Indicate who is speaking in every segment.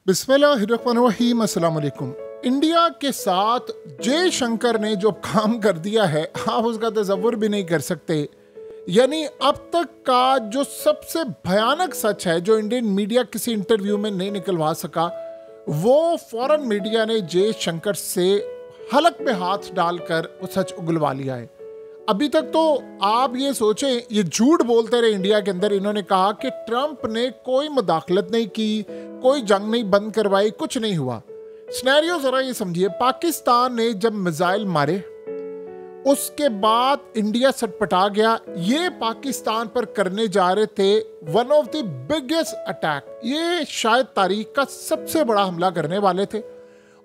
Speaker 1: बिस्मिल्लाहिर्रहमानिर्रहीम, अस्सलाम वालेकुम। इंडिया के साथ जयशंकर ने जो काम कर दिया है आप उसका तसव्वुर भी नहीं कर सकते। यानी अब तक का जो सबसे भयानक सच है जो इंडियन मीडिया किसी इंटरव्यू में नहीं निकलवा सका, वो फॉरेन मीडिया ने जयशंकर से हलक पे हाथ डालकर वो सच उगलवा लिया है। अभी तक तो आप ये सोचें, ये झूठ बोलते रहे इंडिया के अंदर। इन्होंने कहा कि ट्रंप ने कोई मुदाखलत नहीं की, कोई जंग नहीं बंद करवाई, कुछ नहीं हुआ। सिनेरियो जरा ये समझिए, पाकिस्तान ने जब मिसाइल मारे उसके बाद इंडिया सटपटा गया। ये पाकिस्तान पर करने जा रहे थे one of the biggest attack, ये शायद तारीख का सबसे बड़ा हमला करने वाले थे।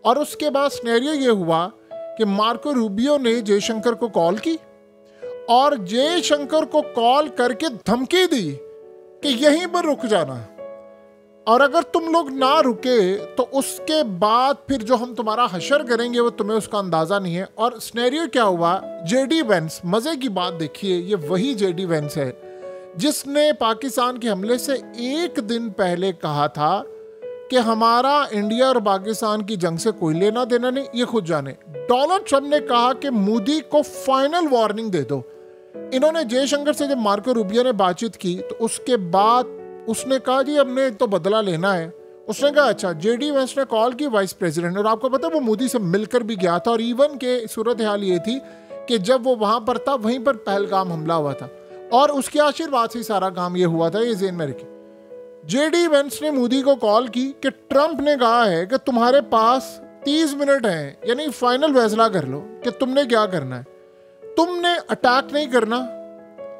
Speaker 1: और उसके बाद सिनेरियो ये हुआ कि मार्को रूबियो ने जयशंकर को कॉल की और जयशंकर को कॉल करके धमकी दी कि यहीं पर रुक जाना, और अगर तुम लोग ना रुके तो उसके बाद फिर जो हम तुम्हारा हशर करेंगे वो तुम्हें उसका अंदाजा नहीं है। और सिनेरियो क्या हुआ, जेडी वेंस, मजे की बात देखिए, ये वही जेडी वेंस है जिसने पाकिस्तान के हमले से एक दिन पहले कहा था कि हमारा इंडिया और पाकिस्तान की जंग से कोई लेना देना नहीं, ये खुद जाने। डोनाल्ड ट्रंप ने कहा कि मोदी को फाइनल वार्निंग दे दो। इन्होंने जयशंकर से जब मार्को रूबियो ने बातचीत की तो उसके बाद उसने कहा जी हमने तो बदला लेना है। उसने कहा अच्छा। जेडी वेंस ने कॉल की वाइस प्रेसिडेंट, और आपको पता है वो मोदी से मिलकर भी गया था। और इवन के सूरत हाल ये थी कि जब वो वहां पर था वहीं पर पहलगाम हमला हुआ था और उसके आशीर्वाद से सारा काम ये हुआ था, ये ज़हन में रखिए। जेडी वेंस ने मोदी को कॉल की कि ट्रंप ने कहा है कि तुम्हारे पास 30 मिनट हैं, यानी फाइनल फैसला कर लो कि तुमने क्या करना है। तुमने अटैक नहीं करना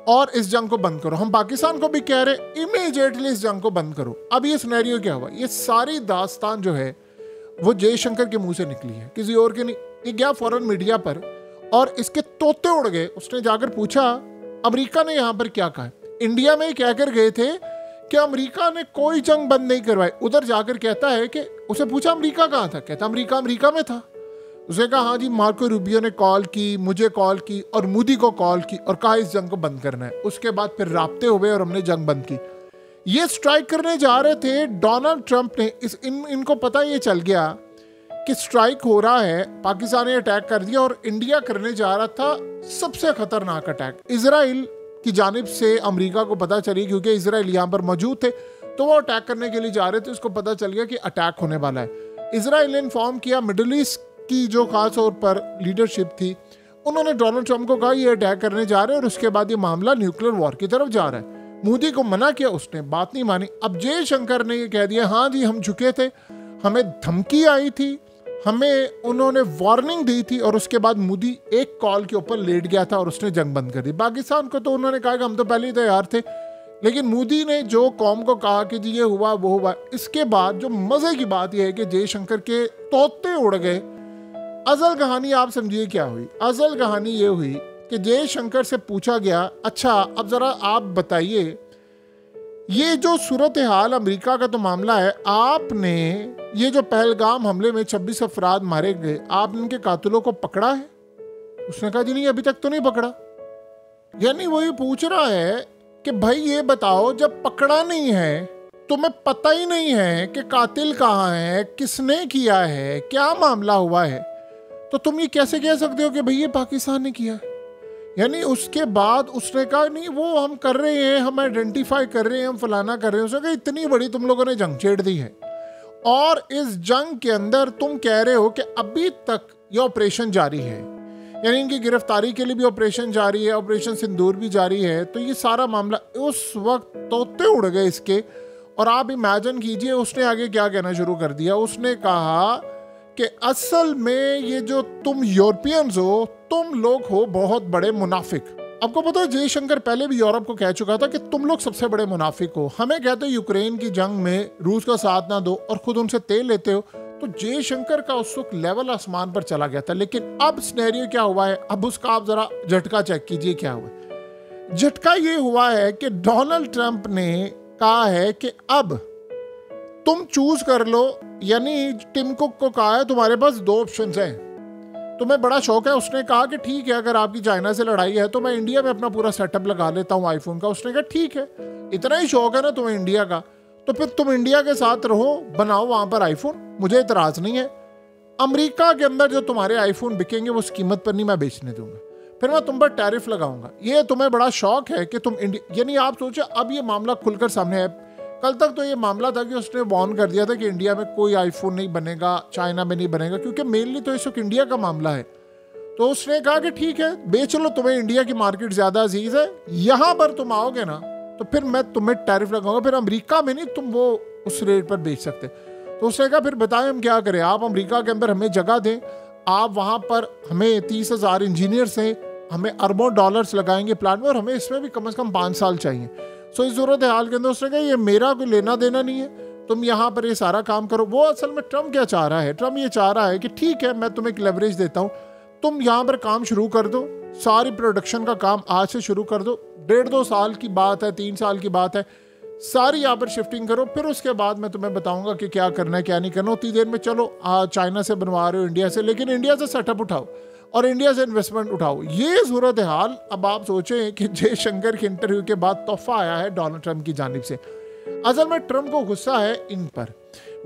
Speaker 1: और इस जंग को बंद करो। हम पाकिस्तान को भी कह रहे इमीडिएटली इस जंग को बंद करो। अब ये सिनेरियो क्या हुआ, ये सारी दास्तान जो है वो जयशंकर के मुंह से निकली है, किसी और के नहीं। ये गया फॉरेन मीडिया पर और इसके तोते उड़ गए। उसने जाकर पूछा अमेरिका ने यहाँ पर क्या कहा। इंडिया में क्या कर गए थे कि अमेरिका ने कोई जंग बंद नहीं करवाई। उधर जाकर कहता है कि उसे पूछा अमेरिका कहाँ था, कहता अमेरिका में था। उसने कहा हाँ जी, मार्को रूबियो ने कॉल की, मुझे कॉल की और मोदी को कॉल की और कहा इस जंग को बंद करना है। उसके बाद फिर राब्ते हुए और हमने जंग बंद की। ये स्ट्राइक करने जा रहे थे डोनाल्ड ट्रंप ने। इनको पता ये चल गया कि स्ट्राइक हो रहा है, पाकिस्तान ने अटैक कर दिया और इंडिया करने जा रहा था सबसे खतरनाक अटैक। इजराइल की जानिब से अमेरिका को पता चली, क्योंकि इजराइल यहाँ पर मौजूद थे, तो वो अटैक करने के लिए जा रहे थे। उसको पता चल गया कि अटैक होने वाला है। इजराइल ने इन्फॉर्म किया, मिडिल ईस्ट की जो खास तौर पर लीडरशिप थी उन्होंने डोनाल्ड ट्रंप को कहा ये अटैक करने जा रहे हैं और उसके बाद ये मामला न्यूक्लियर वॉर की तरफ जा रहा है। मोदी को मना किया, उसने बात नहीं मानी। अब जयशंकर ने ये कह दिया हाँ जी हम झुके थे, हमें धमकी आई थी, हमें उन्होंने वार्निंग दी थी, और उसके बाद मोदी एक कॉल के ऊपर लेट गया था और उसने जंग बंद कर दी। पाकिस्तान को तो उन्होंने कहा कि हम तो पहले ही तैयार थे, लेकिन मोदी ने जो कौम को कहा कि जी ये हुआ वो हुआ। इसके बाद जो मजे की बात यह है कि जयशंकर के तोते उड़ गए। असल कहानी आप समझिए क्या हुई। असल कहानी ये हुई कि जयशंकर से पूछा गया अच्छा अब जरा आप बताइए, ये जो सूरत हाल अमेरिका का तो मामला है, आपने ये जो पहलगाम हमले में 26 अफराद मारे गए, आपने इनके कातिलों को पकड़ा है? उसने कहा जी नहीं अभी तक तो नहीं पकड़ा। यानी वो ये पूछ रहा है कि भाई ये बताओ, जब पकड़ा नहीं है, तुम्हें पता ही नहीं है कि कातिल कहाँ है, किसने किया है, क्या मामला हुआ है, तो तुम ये कैसे कह सकते हो कि भाई ये पाकिस्तान ने किया है? यानी उसके बाद उसने कहा नहीं वो हम कर रहे हैं, हम आइडेंटिफाई कर रहे हैं, हम फलाना कर रहे हैं। उसने कहा इतनी बड़ी तुम लोगों ने जंग छेड़ दी है और इस जंग के अंदर तुम कह रहे हो कि अभी तक ये ऑपरेशन जारी है, यानी इनकी गिरफ्तारी के लिए भी ऑपरेशन जारी है, ऑपरेशन सिंदूर भी जारी है। तो ये सारा मामला उस वक्त तोते उड़ गए इसके। और आप इमेजिन कीजिए उसने आगे क्या कहना शुरू कर दिया। उसने कहा कि असल में ये जो तुम यूरोपियंस हो, तुम लोग हो बहुत बड़े मुनाफिक। आपको पता है जयशंकर पहले भी यूरोप को कह चुका था कि तुम लोग सबसे बड़े मुनाफिक हो, हमें कहते हो यूक्रेन की जंग में रूस का साथ ना दो और खुद उनसे तेल लेते हो। तो जयशंकर का उस वक्त लेवल आसमान पर चला गया था। लेकिन अब सिनेरियो क्या हुआ है, अब उसका आप जरा झटका चेक कीजिए क्या हुआ। झटका ये हुआ है कि डोनाल्ड ट्रंप ने कहा है कि अब तुम चूज कर लो। यानी टिम कुक को कहा है तुम्हारे पास 2 ऑप्शंस हैं, तुम्हें बड़ा शौक है। उसने कहा कि ठीक है अगर आपकी चाइना से लड़ाई है तो मैं इंडिया में अपना पूरा सेटअप लगा लेता हूँ आईफोन का। उसने कहा ठीक है, इतना ही शौक है ना तुम्हें इंडिया का, तो फिर तुम इंडिया के साथ रहो, बनाओ वहां पर आईफोन, मुझे इतराज नहीं है। अमेरिका के अंदर जो तुम्हारे आईफोन बिकेंगे वो उस कीमत पर नहीं मैं बेचने दूंगा, फिर मैं तुम पर टैरिफ लगाऊंगा। ये तुम्हें बड़ा शौक है कि तुम इंडिया, यानी आप सोचो अब ये मामला खुलकर सामने आया। कल तक तो ये मामला था कि उसने वार्न कर दिया था कि इंडिया में कोई आईफोन नहीं बनेगा, चाइना में नहीं बनेगा, क्योंकि मेनली तो इस वक्त इंडिया का मामला है। तो उसने कहा कि ठीक है बेच लो, तुम्हें इंडिया की मार्केट ज्यादा अजीज है, यहां पर तुम आओगे ना तो फिर मैं तुम्हें टैरिफ लगाऊंगा, फिर अमेरिका में नहीं तुम वो उस रेट पर बेच सकते। तो उसने कहा फिर बताएं हम क्या करें, आप अमेरिका के अंदर हमें जगह दें, आप वहां पर हमें 30,000 इंजीनियर्स हैं, हमें अरबों डॉलर्स लगाएंगे प्लान में, और हमें इसमें भी कम से कम 5 साल चाहिए। सो इस सूरत हाल के अंदर उसने कहा ये मेरा कोई लेना देना नहीं है, तुम यहाँ पर ये सारा काम करो। वो असल में ट्रम्प क्या चाह रहा है, ट्रम्प ये चाह रहा है कि ठीक है मैं तुम्हें एक लेवरेज देता हूँ, तुम यहाँ पर काम शुरू कर दो, सारी प्रोडक्शन का काम आज से शुरू कर दो, 1.5-2 साल की बात है, 3 साल की बात है, सारी यहाँ पर शिफ्टिंग करो, फिर उसके बाद मैं तुम्हें बताऊंगा कि क्या करना है क्या नहीं करना। उतनी देर में चलो चाइना से बनवा रहे हो, इंडिया से, लेकिन इंडिया से सेटअप उठाओ और इंडिया से इन्वेस्टमेंट उठाओ। ये सूरत हाल अब आप सोचें कि जयशंकर के इंटरव्यू के बाद तोहफा आया है डोनाल्ड ट्रंप की जानिब से। असल में ट्रंप को गुस्सा है इन पर,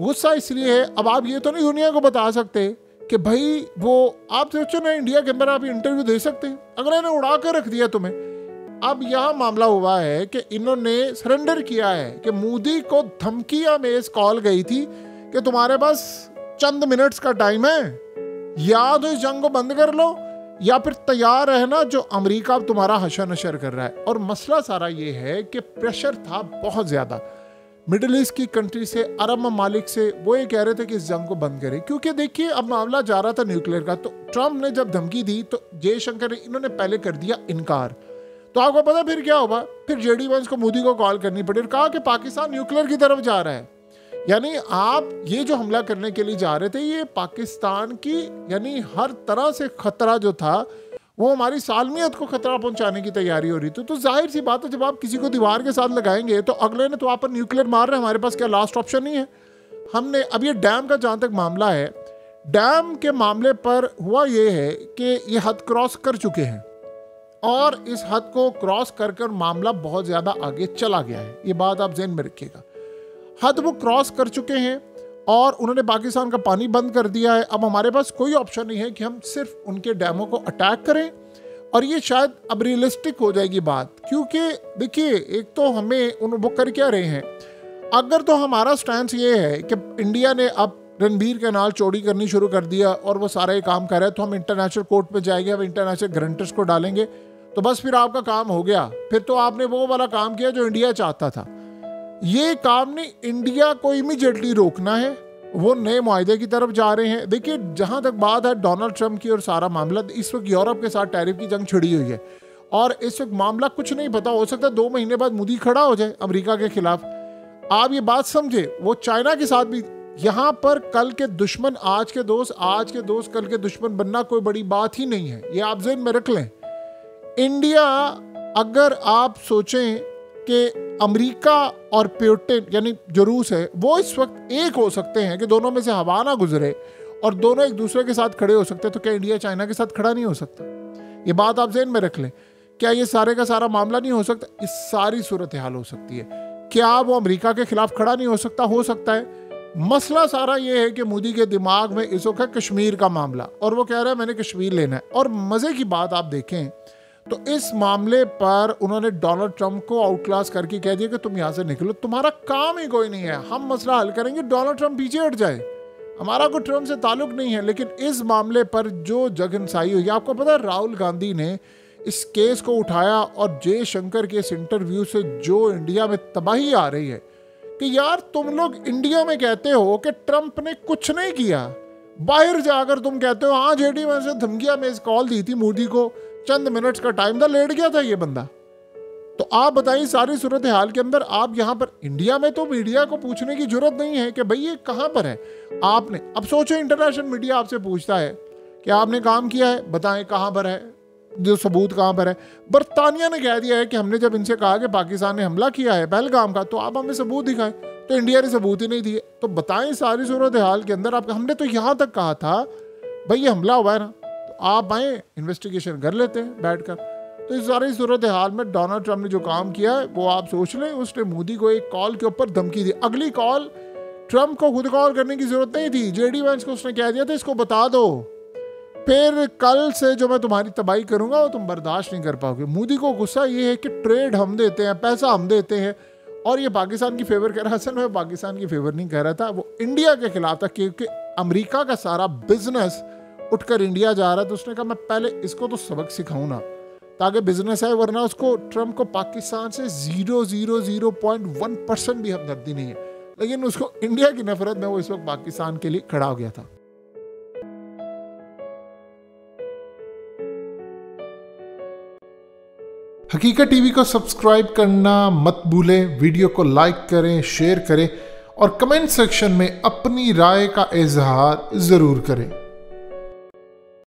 Speaker 1: गुस्सा इसलिए है, अब आप ये तो नहीं दुनिया को बता सकते कि भाई वो, आप सोचो ना इंडिया के अंदर आप इंटरव्यू दे सकते हैं, अगर इन्होंने उड़ा कर रख दिया तुम्हें। अब यह मामला हुआ है कि इन्होंने सरेंडर किया है कि मोदी को धमकियां में इस कॉल गई थी कि तुम्हारे पास चंद मिनट्स का टाइम है, या तो इस जंग को बंद कर लो या फिर तैयार रहना जो अमेरिका तुम्हारा हशर नशर कर रहा है। और मसला सारा ये है कि प्रेशर था बहुत ज्यादा मिडिल ईस्ट की कंट्री से, अरब ममालिक से, वो ये कह रहे थे कि इस जंग को बंद करें, क्योंकि देखिए अब मामला जा रहा था न्यूक्लियर का। तो ट्रंप ने जब धमकी दी तो जयशंकर ने इन्होंने पहले कर दिया इनकार। तो आपको पता फिर क्या होगा, फिर जेडी वंस को मोदी को कॉल करनी पड़ी और कहा कि पाकिस्तान न्यूक्लियर की तरफ जा रहा है, यानी आप ये जो हमला करने के लिए जा रहे थे ये पाकिस्तान की, यानी हर तरह से खतरा जो था वो हमारी सालमियत को खतरा पहुंचाने की तैयारी हो रही थी। तो जाहिर सी बात है जब आप किसी को दीवार के साथ लगाएंगे तो अगले ने तो आप पर न्यूक्लियर मार रहे हैं, हमारे पास क्या लास्ट ऑप्शन नहीं है। हमने अब ये डैम का जहां तक मामला है, डैम के मामले पर हुआ ये है कि ये हद क्रॉस कर चुके हैं और इस हद को क्रॉस कर मामला बहुत ज्यादा आगे चला गया है, ये बात आप ज़हन में रखिएगा। हद वो क्रॉस कर चुके हैं और उन्होंने पाकिस्तान का पानी बंद कर दिया है। अब हमारे पास कोई ऑप्शन नहीं है कि हम सिर्फ उनके डैमों को अटैक करें, और ये शायद अब रियलिस्टिक हो जाएगी बात, क्योंकि देखिए एक तो हमें वो कर क्या रहे हैं, अगर तो हमारा स्टैंस ये है कि इंडिया ने अब रणबीर कैनाल चौड़ी करनी शुरू कर दिया और वो सारा ये काम कर रहा है, तो हम इंटरनेशनल कोर्ट पे जाएंगे, हम इंटरनेशनल गारंटर्स को डालेंगे, तो बस फिर आपका काम हो गया, फिर तो आपने वो वाला काम किया जो इंडिया चाहता था। ये काम नहीं, इंडिया को इमीडिएटली रोकना है, वो नए मुआहदे की तरफ जा रहे हैं। देखिए जहां तक बात है डोनाल्ड ट्रंप की और सारा मामला, इस वक्त यूरोप के साथ टैरिफ की जंग छिड़ी हुई है और इस वक्त मामला कुछ नहीं पता, हो सकता है 2 महीने बाद मोदी खड़ा हो जाए अमेरिका के खिलाफ। आप ये बात समझे, वो चाइना के साथ भी, यहाँ पर कल के दुश्मन आज के दोस्त, आज के दोस्त कल के दुश्मन बनना कोई बड़ी बात ही नहीं है, ये आप ज़हन में रख लें। इंडिया, अगर आप सोचें कि अमेरिका और पुतिन यानी जो रूस है वो इस वक्त एक हो सकते हैं कि दोनों में से हवा ना गुजरे और दोनों एक दूसरे के साथ खड़े हो सकते हैं, तो क्या इंडिया चाइना के साथ खड़ा नहीं हो सकता? ये बात आप ज़हन में रख लें। क्या ये सारे का सारा मामला नहीं हो सकता? इस सारी सूरत हाल हो सकती है। क्या वो अमेरिका के खिलाफ खड़ा नहीं हो सकता? हो सकता है। मसला सारा ये है कि मोदी के दिमाग में इस वक्त है कश्मीर का मामला और वो कह रहा है मैंने कश्मीर लेना है। और मज़े की बात आप देखें तो इस मामले पर उन्होंने डोनाल्ड ट्रंप को आउटक्लास करके कह दिया कि तुम यहाँ से निकलो, तुम्हारा काम ही कोई नहीं है, हम मसला हल करेंगे, डोनाल्ड ट्रंप पीछे हट जाए, हमारा कोई ट्रंप से ताल्लुक नहीं है। लेकिन इस मामले पर जो जगनसाई हुई, आपको पता है राहुल गांधी ने इस केस को उठाया और जयशंकर के इस इंटरव्यू से जो इंडिया में तबाही आ रही है कि यार तुम लोग इंडिया में कहते हो कि ट्रंप ने कुछ नहीं किया, बाहर जाकर तुम कहते हो हाँ जेडी में से धमकियां में कॉल दी थी मोदी को, चंद मिनट्स का टाइम था, लेट गया था ये बंदा। तो आप बताइए सारी सूरत हाल के अंदर आप यहाँ पर इंडिया में तो मीडिया को पूछने की जरूरत नहीं है कि भाई ये कहाँ पर है आपने। अब सोचो इंटरनेशनल मीडिया आपसे पूछता है कि आपने काम किया है, बताएं कहाँ पर है, जो सबूत कहाँ पर है। बरतानिया ने कह दिया है कि हमने जब इनसे कहा कि पाकिस्तान ने हमला किया है पहलगाम का, तो आप हमें सबूत दिखाएं, तो इंडिया ने सबूत ही नहीं दिए। तो बताएं सारी सूरत हाल के अंदर आप, हमने तो यहाँ तक कहा था भाई ये हमला हुआ है ना, तो आप आए इन्वेस्टिगेशन कर लेते हैं बैठकर। तो इस सारी सूरत हाल में डोनाल्ड ट्रंप ने जो काम किया है वो आप सोच लें। उसने मोदी को एक कॉल के ऊपर धमकी दी। अगली कॉल ट्रंप को खुद कॉल करने की जरूरत नहीं थी, जेडी वैंस को उसने कह दिया था इसको बता दो, फिर कल से जो मैं तुम्हारी तबाही करूंगा वो तुम बर्दाश्त नहीं कर पाओगे। मोदी को गुस्सा ये है कि ट्रेड हम देते हैं, पैसा हम देते हैं, और ये पाकिस्तान की फेवर कह रहा है। असल में पाकिस्तान की फेवर नहीं कह रहा था, वो इंडिया के खिलाफ था, क्योंकि अमेरिका का सारा बिजनेस उठकर इंडिया जा रहा है। तो उसने कहा मैं पहले इसको तो सबक सिखाऊं ना, ताकि बिजनेस है, वरना उसको ट्रंप को पाकिस्तान से 0.1% भी हमदर्दी नहीं है। लेकिन उसको इंडिया की नफरत में वो इस वक्त पाकिस्तान के लिए खड़ा हो गया था। हकीकत टीवी को सब्सक्राइब करना मत भूलें, वीडियो को लाइक करें, शेयर करें और कमेंट सेक्शन में अपनी राय का इजहार जरूर करें।